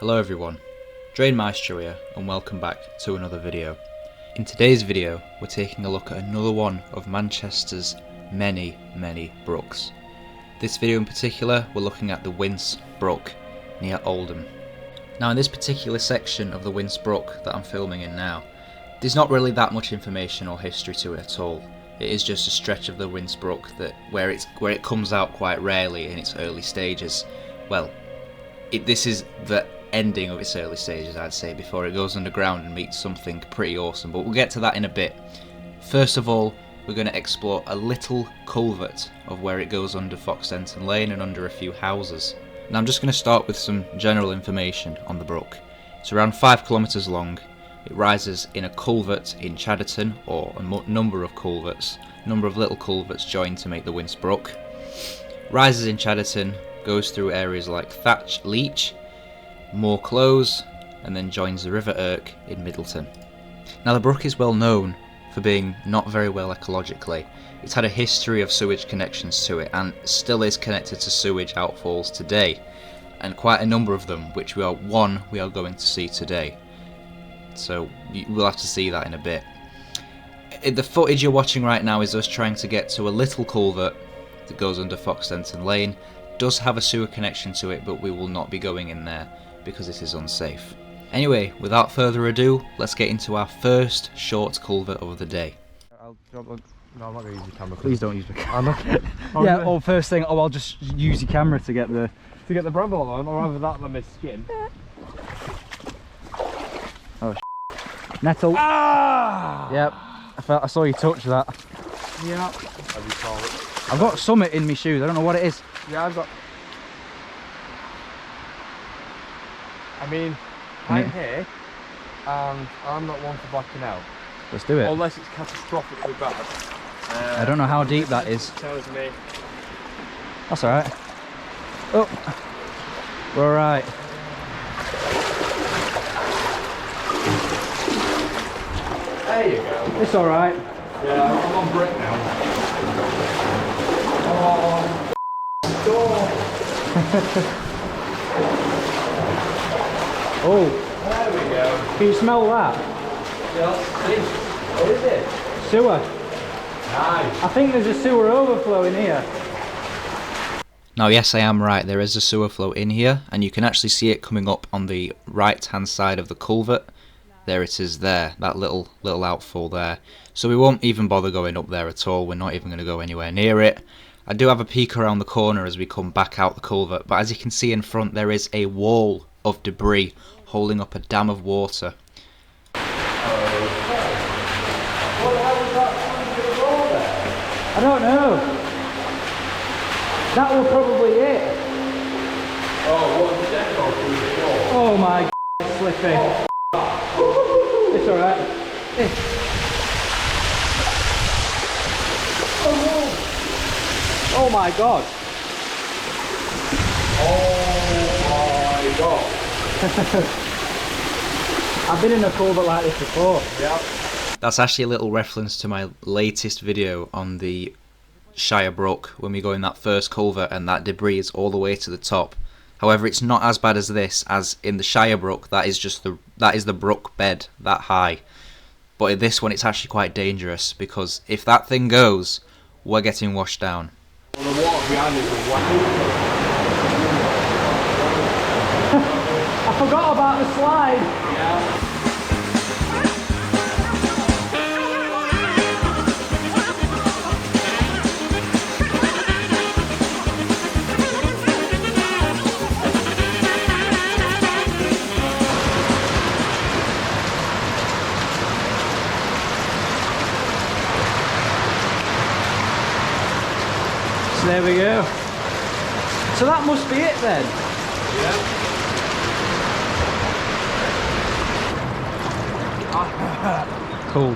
Hello everyone, Drain Maestro here and welcome back to another video. In today's video we're taking a look at another one of Manchester's many brooks. This video in particular we're looking at the Wince Brook near Oldham. Now in this particular section of the Wince Brook that I'm filming in now, there's not really that much information or history to it at all. It is just a stretch of the Wince Brook where it comes out quite rarely in its early stages. Well, this is the ending of its early stages, I'd say, before it goes underground and meets something pretty awesome, but we'll get to that in a bit. First of all, we're going to explore a little culvert of where it goes under Foxdenton Lane and under a few houses. Now I'm just going to start with some general information on the brook. It's around 5 kilometres long. It rises in a culvert in Chadderton, or a number of culverts, a number of little culverts joined to make the Wince Brook. Rises in Chadderton, goes through areas like Thatch Leach, Moor Close, and then joins the River Irk in Middleton. Now the brook is well known for being not very well ecologically. It's had a history of sewage connections to it and still is connected to sewage outfalls today, and quite a number of them, which we are going to see today. So we'll have to see that in a bit. The footage you're watching right now is us trying to get to a little culvert that goes under Foxdenton Lane. It does have a sewer connection to it, but we will not be going in there because it is unsafe. Anyway, without further ado, let's get into our first short culvert of the day. No, I'm not going to use your camera. Please don't use my camera. Yeah, or first thing, I'll just use your camera to get the Babalon on, or either that than my skin. Oh, nettle. Ah! Yep, I saw you touch that. Yeah. I've got summit in my shoes, I don't know what it is. Yeah, I'm here, and I'm not one for backing out. Let's do it. Unless it's catastrophically bad. I don't know how deep that is. Tells me. That's alright. Oh, we're alright. There you go. It's alright. Yeah, I'm on brick now. Oh, Oh, there we go. can you smell that? Yeah, what is it? Sewer. Nice. I think there's a sewer overflow in here. Now yes, I am right, there is a sewer flow in here and you can actually see it coming up on the right hand side of the culvert. There it is there, that little outfall there. So we won't even bother going up there at all, we're not even going to go anywhere near it. I do have a peek around the corner as we come back out the culvert, but as you can see in front there is a wall of debris holding up a dam of water. I don't know. That was probably it. Oh, what was the deco through the floor? Oh my God, Slippy. It's alright. Oh my God. Oh my God. I've been in a culvert like this before. Yeah. That's actually a little reference to my latest video on the Shire Brook when we go in that first culvert and that debris is all the way to the top. However, it's not as bad as this, as in the Shire Brook that is the brook bed that high. But in this one it's actually quite dangerous because if that thing goes, we're getting washed down. Well, the water behind it was white. I forgot about the slide. Yeah. So there we go. So that must be it then. Yeah. Cool.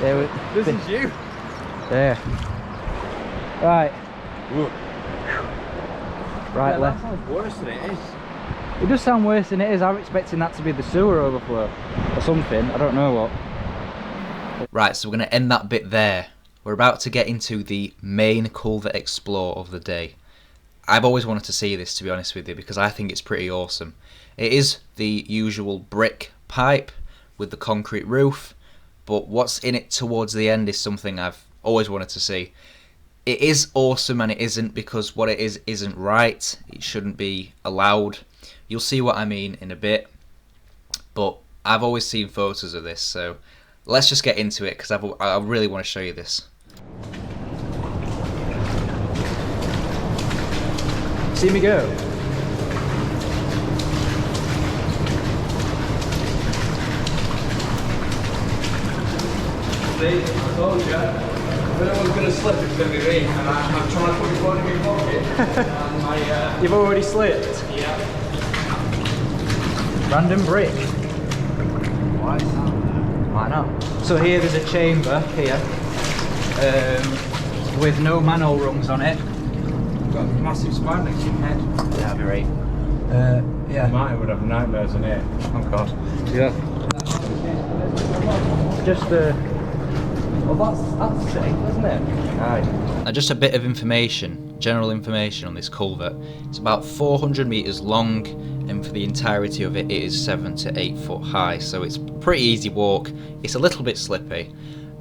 There we. This is you. There. Right. Ooh. Right, Yeah, left. that sounds worse than it is. It does sound worse than it is. I'm expecting that to be the sewer overflow or something. I don't know what. Right, so we're going to end that bit there. We're about to get into the main culvert explore of the day. I've always wanted to see this, to be honest with you, because I think it's pretty awesome. It is the usual brick pipe with the concrete roof, but what's in it towards the end is something I've always wanted to see. It is awesome and it isn't, because what it is isn't right. It shouldn't be allowed. You'll see what I mean in a bit, but I've always seen photos of this, so let's just get into it, because I really want to show you this. See me go. See, I told you. If anyone's going to slip, it's going to be me. And I'm trying to put my phone in my pocket. And You've already slipped? yeah. Random brick. Why is that there? Why not? So here there's a chamber here, with no manhole rungs on it. Got a massive spider next to your head. Yeah, that'd be right. Yeah. Martin would have nightmares in here. Oh god. Yeah. Just well, that's safe, isn't it? Aye. Now, just a bit of information, general information on this culvert. It's about 400 metres long, and for the entirety of it, it is 7 to 8 foot high, so it's a pretty easy walk. It's a little bit slippy,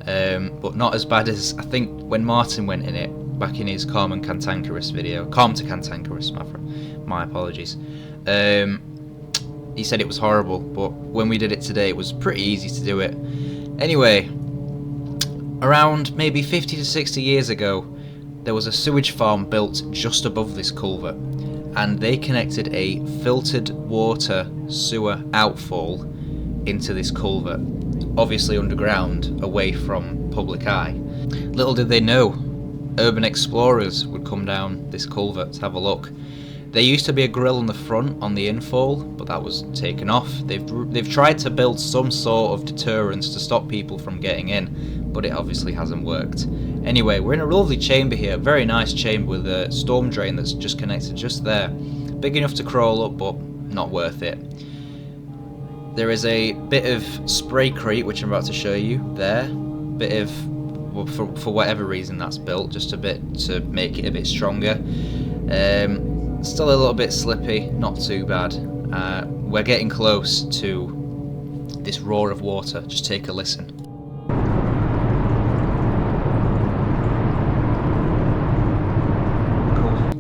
but not as bad as, I think, when Martin went in it, back in his Calm and Cantankerous video. Calm to Cantankerous, my apologies. He said it was horrible, but when we did it today, it was pretty easy to do it. Anyway, around maybe 50 to 60 years ago, there was a sewage farm built just above this culvert, and they connected a filtered water sewer outfall into this culvert, obviously underground, away from public eye. Little did they know, urban explorers would come down this culvert to have a look. There used to be a grill on the front on the infall, but that was taken off. They've tried to build some sort of deterrence to stop people from getting in, but it obviously hasn't worked. Anyway, we're in a lovely chamber here, very nice chamber with a storm drain that's just connected just there. Big enough to crawl up, but not worth it. There is a bit of spraycrete, which I'm about to show you there. Bit of, well, for whatever reason that's built, just a bit to make it a bit stronger. Still a little bit slippy, not too bad. We're getting close to this roar of water. Just take a listen.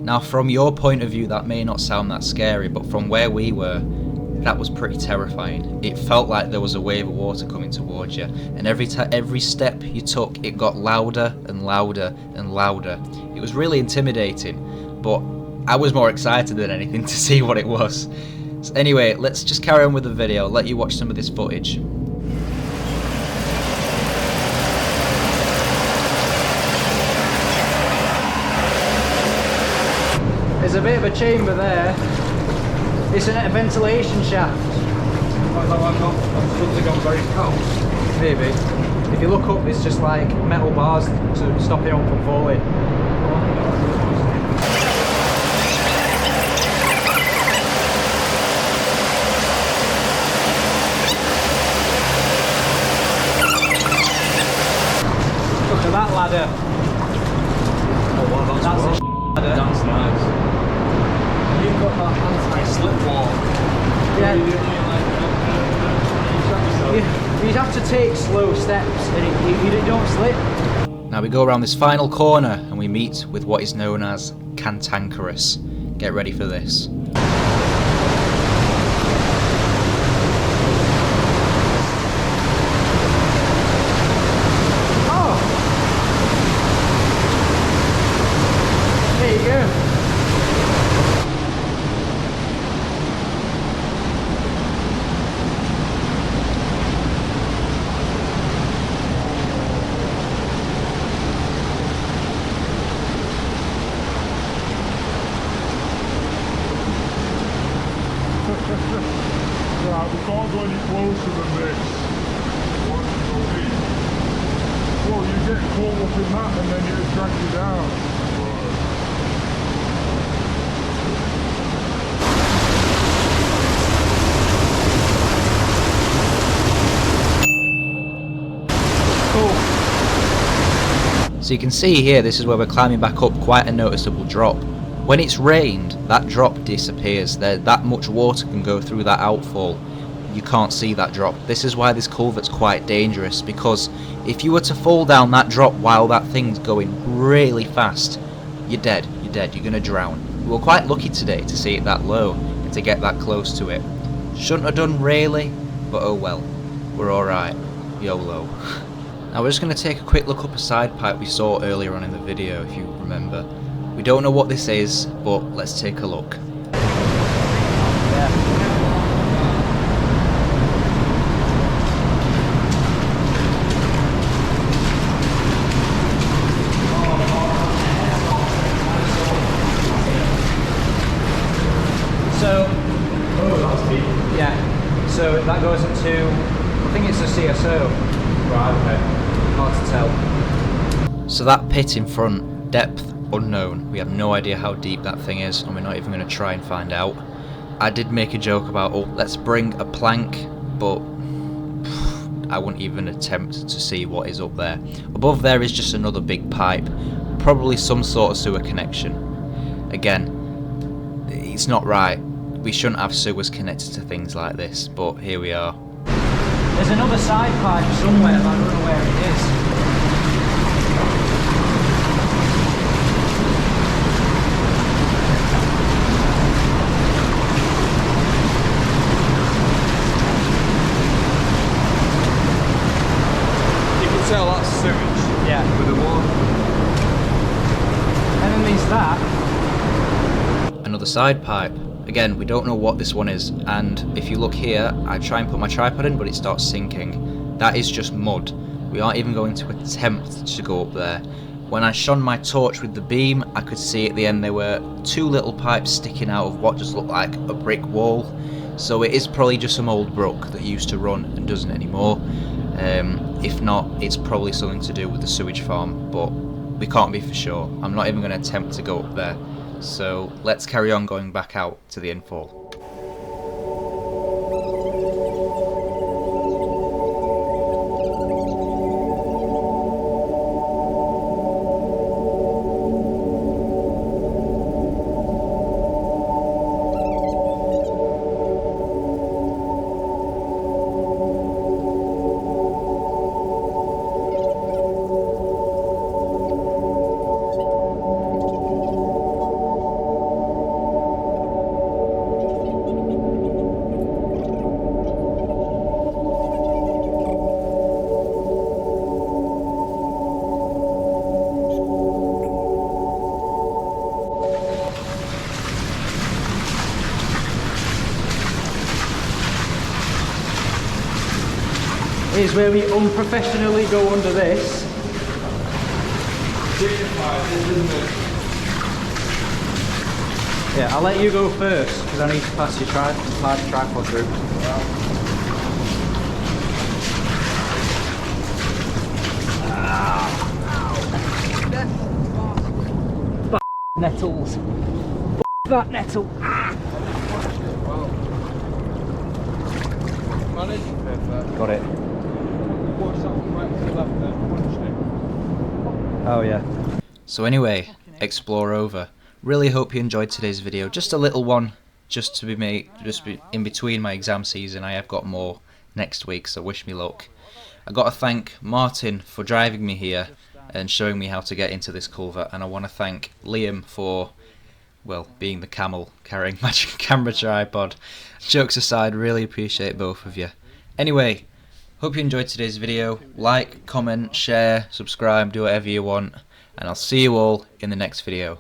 Now, from your point of view, that may not sound that scary, but from where we were, that was pretty terrifying. It felt like there was a wave of water coming towards you, and every step you took, it got louder and louder and louder. It was really intimidating, but I was more excited than anything to see what it was. So anyway, let's just carry on with the video, let you watch some of this footage. There's a bit of a chamber there. It's a ventilation shaft. I've suddenly gone very cold. Maybe. If you look up, it's just like metal bars to stop it on from falling. Look at that ladder. Oh, wow, that's That's well. a ladder. That's nice. You've got that anti-slip wall. Yeah. You'd have to take slow steps and you don't slip. Now we go around this final corner and we meet with what is known as Cantankerous. Get ready for this. Oh! There you go. Right, we can't go any closer than this. What do you mean? Well, you get caught up in that and then you drag you down. So you can see here, this is where we're climbing back up quite a noticeable drop. When it's rained, that drop disappears. That much water can go through that outfall. You can't see that drop. This is why this culvert's quite dangerous, because if you were to fall down that drop while that thing's going really fast, you're dead. You're dead. You're gonna drown. We were quite lucky today to see it that low and to get that close to it. Shouldn't have done really, but oh well. We're alright. YOLO. Now we're just going to take a quick look up a side pipe we saw earlier on in the video, if you remember. We don't know what this is, but let's take a look. So, yeah, so that goes into, I think it's a CSO. Right, okay. Hard to tell. So that pit in front, depth unknown. We have no idea how deep that thing is, and we're not even going to try and find out. I did make a joke about, oh, let's bring a plank, but I wouldn't even attempt to see what is up there. Above there is just another big pipe, probably some sort of sewer connection. Again, it's not right. We shouldn't have sewers connected to things like this, but here we are. There's another side pipe somewhere, but I don't know where it is. You can tell that's sewage. Yeah. With the water. And then there's that. Another side pipe. Again, we don't know what this one is, and if you look here, I try and put my tripod in, but it starts sinking. That is just mud. We aren't even going to attempt to go up there. When I shone my torch with the beam, I could see at the end there were two little pipes sticking out of what just looked like a brick wall. So it is probably just some old brook that used to run and doesn't anymore. If not, it's probably something to do with the sewage farm, but we can't be for sure. I'm not even going to attempt to go up there. So let's carry on going back out to the infall. Is where we unprofessionally go under this. Yeah, I'll let you go first because I need to pass your tripod through. Nettles. That nettle. Got it. Oh yeah. So anyway, explore over. Really hope you enjoyed today's video. Just a little one, just to be made, in between my exam season. I have got more next week, so wish me luck. I got to thank Martin for driving me here and showing me how to get into this culvert, and I want to thank Liam for, well, being the camel carrying my camera tripod. Jokes aside, really appreciate both of you. Anyway, hope you enjoyed today's video. Like, comment, share, subscribe, do whatever you want, and I'll see you all in the next video.